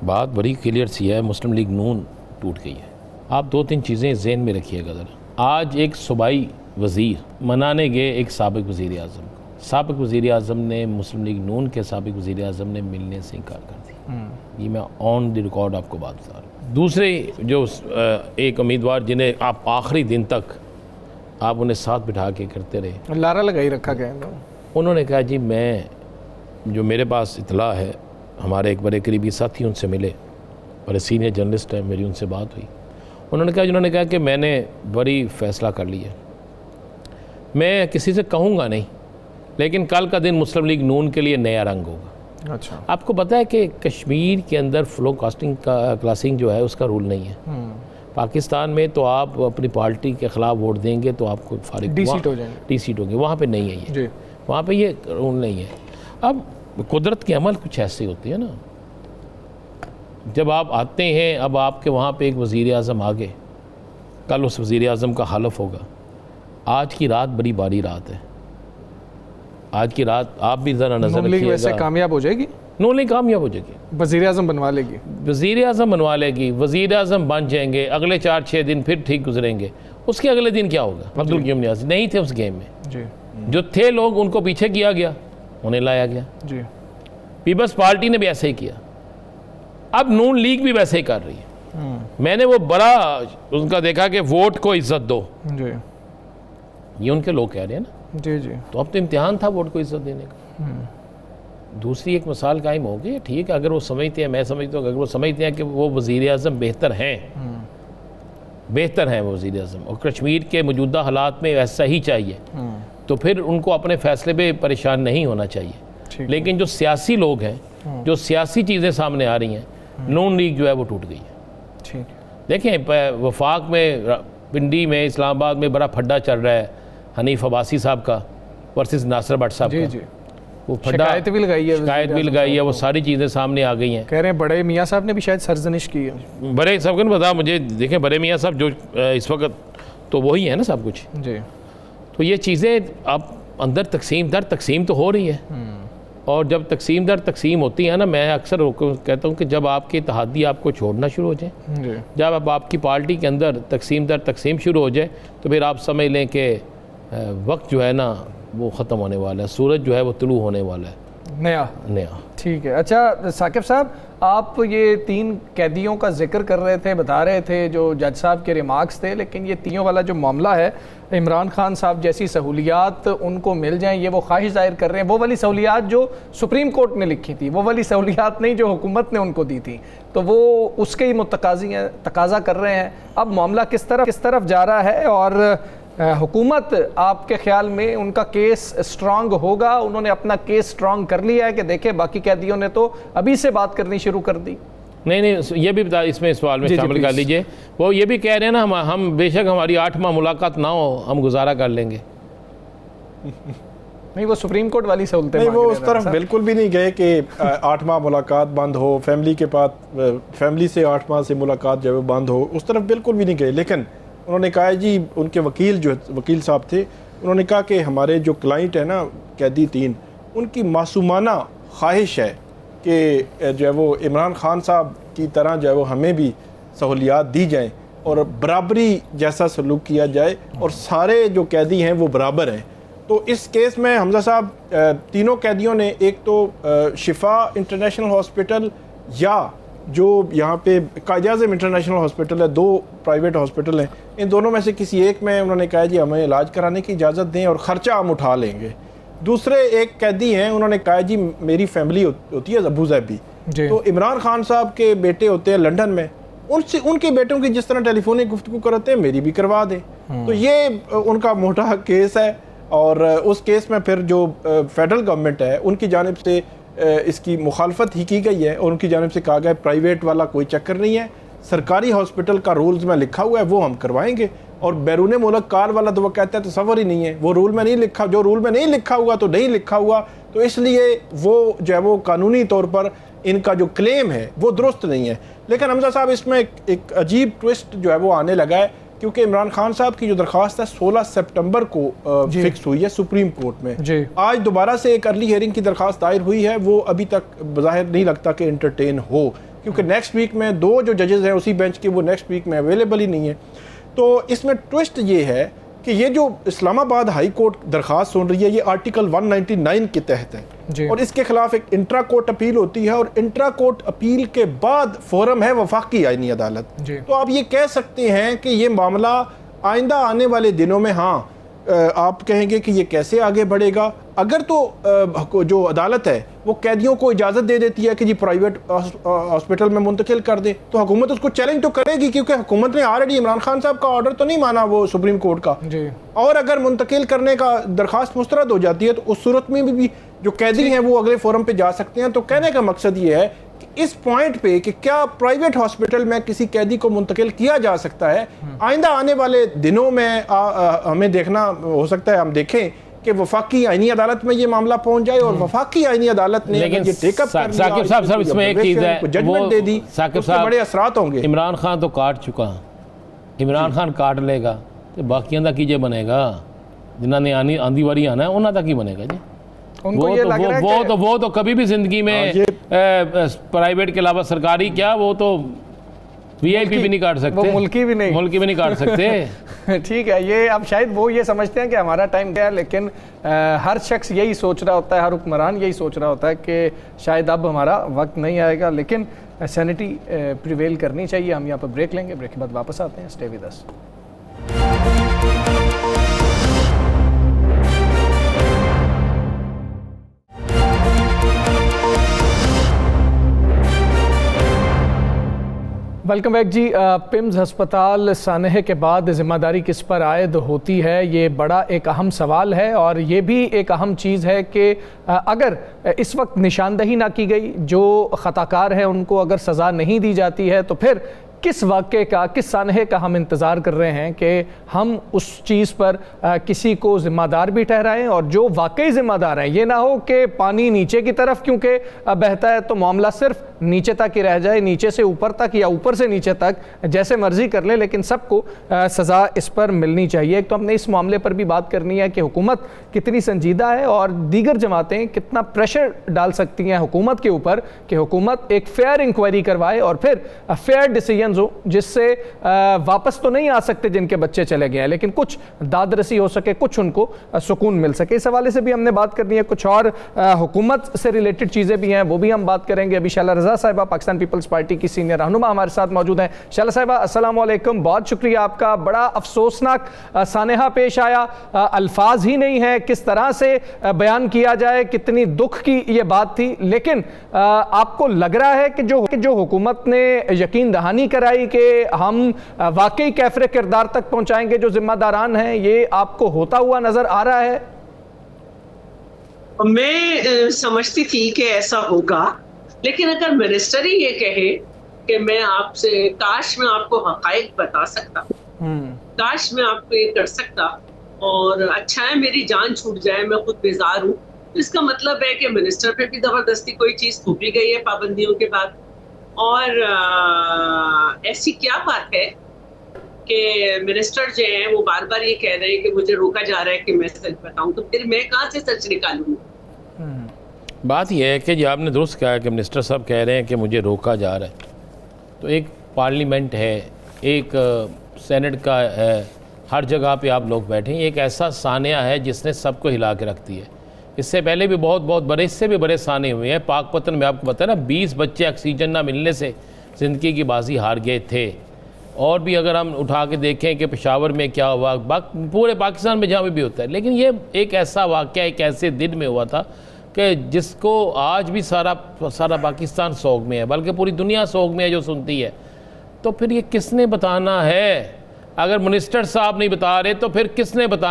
बात बड़ी क्लियर सी है, मुस्लिम लीग नून टूट गई है। आप दो तीन चीज़ें ज़हन में रखिएगा ज़रा। आज एक सूबाई वज़ीर मनाने गए एक साबिक़ वज़ीर आज़म को, साबिक़ वज़ीर आज़म ने मुस्लिम लीग नून के साबिक़ वज़ीर आज़म ने मिलने से इनकार कर दी। ये मैं ऑन द रिकॉर्ड आपको बात बता रहा हूँ। दूसरे जो एक उम्मीदवार जिन्हें आप आखिरी दिन तक आप उन्हें साथ बिठा के करते रहे, लारा लगाई रखा गया, उन्होंने कहा जी मैं, जो मेरे पास इतला है, हमारे एक बड़े करीबी साथी उनसे मिले, बड़े सीनियर जर्नलिस्ट हैं, मेरी उनसे बात हुई। जिन्होंने कहा कि मैंने बड़ी फ़ैसला कर लिया, मैं किसी से कहूँगा नहीं, लेकिन कल का दिन मुस्लिम लीग नून के लिए नया रंग होगा। अच्छा, आपको पता है कि कश्मीर के अंदर फ्लो कास्टिंग का क्लासिंग जो है उसका रूल नहीं है। पाकिस्तान में तो आप अपनी पार्टी के ख़िलाफ़ वोट देंगे तो आपको फारिग डी-सीट हो जाएंगे, डी-सीट होंगे। वहाँ पे नहीं है ये जी, वहाँ पे ये रूल नहीं है। अब कुदरत के अमल कुछ ऐसे होती है ना, जब आप आते हैं, अब आपके वहाँ पे एक वज़ीर आज़म आ गए, कल उस वज़ीर आज़म का हलफ होगा। आज की रात बड़ी बारी रात है, आज की रात आप भी ज़रा नज़र रखिएगा। वैसे कामयाब हो जाएगी, नून लीग कामयाब हो जाएगी, वज़ीर आज़म बनवा लेगी, वज़ीर आज़म बनवा लेगी, वज़ीर आज़म बन जाएंगे। अगले 4-6 दिन फिर ठीक गुजरेंगे, उसके अगले दिन क्या होगा? अब्दुल क़य्यूम नियाज़ी नहीं थे उस गेम में जी, जो थे लोग उनको पीछे किया गया, उन्हें लाया गया जी, पीपल्स पार्टी ने भी ऐसे ही किया, अब नून लीग भी वैसे ही कर रही है। मैंने वो बड़ा उनका देखा कि वोट को इज्जत दो, जी, ये उनके लोग कह रहे हैं ना, जी, जी, तो अब तो इम्तिहान था वोट को इज्जत देने का। दूसरी एक मिसाल कायम हो गई, ठीक है, अगर वो समझते हैं, मैं समझता हूँ अगर वो समझते हैं कि वो वज़ीर आज़म बेहतर हैं, बेहतर हैं वो वज़ीर आज़म, और कश्मीर के मौजूदा हालात में ऐसा ही चाहिए, तो फिर उनको अपने फ़ैसले पे परेशान नहीं होना चाहिए। लेकिन जो सियासी लोग हैं, जो सियासी चीज़ें सामने आ रही हैं, नून लीग जो है वो टूट गई है। ठीक, देखें वफाक में, पिंडी में, इस्लामाबाद में बड़ा फड्डा चल रहा है हनीफ अब्बासी साहब का वर्सेस नासिर भट्ट साहब का। जी, वो फड्डा शिकायत भी लगाई है, शिकायत भी लगाई है, वो सारी चीज़ें सामने आ गई हैं। कह रहे हैं बड़े मियाँ साहब ने भी शायद सरजनिश की है। बड़े साहब ने बता मुझे, देखें बड़े मियाँ साहब जो इस वक्त तो वही है ना सब कुछ, जी, तो ये चीज़ें अब अंदर तकसीम दर तकसीम तो हो रही है, और जब तकसीम दर तकसीम होती है ना, मैं अक्सर कहता हूँ कि जब आपके इत्तेहादी आपको छोड़ना शुरू हो जाए, जब अब आपकी पार्टी के अंदर तकसीम दर तकसीम शुरू हो जाए, तो फिर आप समझ लें कि वक्त जो है ना वो ख़त्म होने वाला है, सूरज जो है वो तुलू होने वाला है नया। ठीक है। अच्छा साकिब साहब, आप ये 3 कैदियों का जिक्र कर रहे थे, बता रहे थे जो जज साहब के रिमार्क्स थे, लेकिन ये तीनों वाला जो मामला है, इमरान खान साहब जैसी सहूलियात उनको मिल जाएं, ये वो ख्वाहिश जाहिर कर रहे हैं। वो वाली सहूलियात जो सुप्रीम कोर्ट ने लिखी थी, वो वाली सहूलियात नहीं जो हुकूमत ने उनको दी थी, तो वो उसके ही तकाजा कर रहे हैं। अब मामला किस तरफ जा रहा है, और हुकूमत आपके ख्याल में उनका केस स्ट्रांग होगा? उन्होंने अपना केस स्ट्रांग कर लिया है कि देखे बाकी कैदियों ने तो अभी से बात करनी शुरू कर दी? नहीं, ये भी बता, इसमें सवाल में शामिल कर लीजिए। वो ये भी कह रहे हैं ना, हम बेशक हमारी 8 माह मुलाकात ना हो, हम गुजारा कर लेंगे। नहीं, वो सुप्रीम कोर्ट वाली सहूलतें नहीं, वो उस तरफ बिल्कुल भी नहीं गए कि 8 माह मुलाकात बंद हो, फैमिली के पास, फैमिली से 8 माह से मुलाकात जो है बंद हो, उस तरफ बिल्कुल भी नहीं गए। लेकिन उन्होंने कहा जी, उनके वकील साहब थे, उन्होंने कहा कि हमारे जो क्लाइंट है ना कैदी 3, उनकी मासूमाना ख्वाहिश है कि जो है वो इमरान खान साहब की तरह जो है वो हमें भी सहूलियात दी जाएं और बराबरी जैसा सलूक किया जाए, और सारे जो कैदी हैं वो बराबर हैं। तो इस केस में हमजा साहब, तीनों कैदियों ने, एक तो शिफा इंटरनेशनल हॉस्पिटल या जो यहाँ पे कायद-ए-आज़म इंटरनेशनल हॉस्पिटल है, 2 प्राइवेट हॉस्पिटल हैं, इन दोनों में से किसी एक में उन्होंने कहा जी हमें इलाज कराने की इजाज़त दें और ख़र्चा हम उठा लेंगे। दूसरे एक कैदी हैं, उन्होंने कहा जी मेरी फैमिली होती है अबू ज़ैबी, तो इमरान खान साहब के बेटे होते हैं लंदन में, उनसे उनके बेटों की जिस तरह टेलीफोनिक गुफ्तगू करते हैं मेरी भी करवा दें। तो ये उनका मोटा केस है, और उस केस में फिर जो फेडरल गवर्नमेंट है उनकी जानिब से इसकी मुखालफत ही की गई है, और उनकी जानिब से कहा गया प्राइवेट वाला कोई चक्कर नहीं है, सरकारी हॉस्पिटल का रूल्स में लिखा हुआ है वो हम करवाएंगे, और बैरून मुल्क कार वाला तो वो कहता है तसव्वुर ही नहीं है, वो रूल में नहीं लिखा, जो रूल में नहीं लिखा हुआ तो नहीं लिखा हुआ, तो इसलिए वो जो है वो कानूनी तौर पर इनका जो क्लेम है वो दुरुस्त नहीं है। लेकिन हमजा साहब, इसमें एक अजीब ट्विस्ट जो है वो आने लगा है, क्योंकि इमरान खान साहब की जो दरख्वास्त है 16 सितंबर को फिक्स हुई है सुप्रीम कोर्ट में। आज दोबारा से एक अर्ली हियरिंग की दरख्वास्त दायर हुई है, वो अभी तक बज़ाहिर नहीं लगता कि इंटरटेन हो, क्योंकि नेक्स्ट वीक में 2 जो जजेस हैं उसी बेंच के वो नेक्स्ट वीक में अवेलेबल ही नहीं है। तो इसमें ट्विस्ट ये है कि ये जो इस्लामाबाद हाई कोर्ट दरख्वास्त सुन रही है ये आर्टिकल 199 के तहत है और इसके खिलाफ एक इंट्रा कोर्ट अपील होती है और इंट्रा कोर्ट अपील के बाद फोरम है वफाकी आईनी अदालत। तो आप ये कह सकते हैं कि ये मामला आइंदा आने वाले दिनों में, हाँ आप कहेंगे कि ये कैसे आगे बढ़ेगा, अगर तो जो अदालत है वो कैदियों को इजाज़त दे देती है कि जी प्राइवेट हॉस्पिटल में मुंतकिल कर दे, तो हुकूमत उसको चैलेंज तो करेगी क्योंकि हुकूमत ने ऑलरेडी इमरान खान साहब का ऑर्डर तो नहीं माना वो सुप्रीम कोर्ट का जी। और अगर मुंतकिल करने का दरख्वास्त मुस्तरद हो जाती है तो उस सूरत में भी जो कैदी हैं वो अगले फोरम पे जा सकते हैं। तो कहने का मकसद ये है कि इस पॉइंट पे कि क्या प्राइवेट हॉस्पिटल में किसी कैदी को मुंतकिल किया जा सकता है, आइंदा आने वाले दिनों में हमें देखना हो सकता है, हम देखें कि वफाकी आईनी अदालत में ये मामला पहुंच जाए और वफाकी आईनी अदालत ने ये टेकअप कर लिया, साकिब साहब इसमें एक चीज़ है, जजमेंट दे दी, उसके बड़े असरात होंगे। इमरान खान तो काट चुका, इमरान खान काट लेगा तो बाकियों का कीजे बनेगा, जिन्होंने आंधी वारी आना है उन्होंने तक ही बनेगा जी। वो तो कभी भी जिंदगी में प्राइवेट के अलावा सरकारी क्या, वो तो वीआईपी भी नहीं काट सकते, वो मुल्की भी नहीं काट सकते। ठीक है, ये अब शायद वो ये समझते हैं कि हमारा टाइम गया, लेकिन हर शख्स यही सोच रहा होता है, हर हुक्मरान यही सोच रहा होता है कि शायद अब हमारा वक्त नहीं आएगा, लेकिन सैनिटी प्रिवेल करनी चाहिए। हम यहाँ पर ब्रेक लेंगे, ब्रेक के बाद वापस आते हैं। Stay with us. Welcome back जी। पिम्स हस्पताल सानहे के बाद ज़िम्मेदारी किस पर आयद होती है, ये बड़ा एक अहम सवाल है और ये भी एक अहम चीज़ है कि अगर इस वक्त निशानदही ना की गई, जो ख़ताकार हैं उनको अगर सज़ा नहीं दी जाती है, तो फिर किस वाक़े का, किस सानहे का हम इंतज़ार कर रहे हैं कि हम उस चीज़ पर किसी को ज़िम्मेदार भी ठहराएं और जो वाकई ज़िम्मेदार हैं, ये ना हो कि पानी नीचे की तरफ क्योंकि बहता है तो मामला सिर्फ नीचे तक ही रह जाए, नीचे से ऊपर तक या ऊपर से नीचे तक, जैसे मर्जी कर ले, लेकिन सबको सज़ा इस पर मिलनी चाहिए। एक तो हमने इस मामले पर भी बात करनी है कि हुकूमत कितनी संजीदा है और दीगर जमातें कितना प्रेशर डाल सकती हैं हुकूमत के ऊपर कि हुकूमत एक फेयर इंक्वायरी करवाए और फिर फेयर डिसीजन हो, जिससे वापस तो नहीं आ सकते जिनके बच्चे चले गए हैं, लेकिन कुछ दादरसी हो सके, कुछ उनको सुकून मिल सके। इस हवाले से भी हमने बात करनी है। कुछ और हुकूमत से रिलेटेड चीज़ें भी हैं, वो भी हम बात करेंगे। अभी शैला रज़ा साहिबा पाकिस्तान पीपल्स पार्टी की सीनियर रहनुमा हमारे साथ मौजूद हैं। शैला साहिबा अस्सलाम वालेकुम, बहुत शुक्रिया आपका। बड़ा अफसोसनाक सानेहा पेश आया, अल्फाज ही नहीं है किस तरह से बयान किया जाए, कितनी दुख की ये बात थी, लेकिन आपको लग रहा है कि जो हुकूमत ने यकीन दहानी कराई कि हम वाकई कैफरे किरदार तक पहुंचाएंगे जो जिम्मेदारान हैं, ये आपको होता हुआ नजर आ रहा है? मैं समझती थी कि ऐसा होगा, लेकिन अगर मिनिस्टर ही ये कहे कि मैं आपसे, काश मैं आपको हकाइक बता सकता, काश मैं आपको ये कर सकता और अच्छा है मेरी जान छूट जाए, मैं खुद बेजार हूँ, तो इसका मतलब है कि मिनिस्टर पे भी जबरदस्ती कोई चीज थोपी गई है पाबंदियों के बाद। और ऐसी क्या बात है कि मिनिस्टर जो हैं वो बार बार ये कह रहे हैं कि मुझे रोका जा रहा है कि मैं सच बताऊं, तो फिर मैं कहाँ से सच निकालूंगा? बात यह है कि जो आपने दुरुस्त कहा कि मिनिस्टर साहब कह रहे हैं कि मुझे रोका जा रहा है, तो एक पार्लियामेंट है, एक सेनेट का है, हर जगह पे आप लोग बैठे हैं, एक ऐसा सानिया है जिसने सबको हिला के रख दी है। इससे पहले भी बहुत बड़े, इससे भी बड़े साने हुए हैं। पाकपतन में आपको पता है ना, 20 बच्चे ऑक्सीजन ना मिलने से ज़िंदगी की बाजी हार गए थे। और भी अगर हम उठा के देखें कि पेशावर में क्या हुआ, पूरे पाकिस्तान में जहाँ भी होता है, लेकिन ये एक ऐसा वाक़या एक ऐसे दिन में हुआ था कि जिसको आज भी सारा पाकिस्तान सोग में है, बल्कि पूरी दुनिया सोग में है जो सुनती है। तो फिर ये किसने बताना है? अगर मिनिस्टर साहब नहीं बता रहे तो फिर किसने बताना?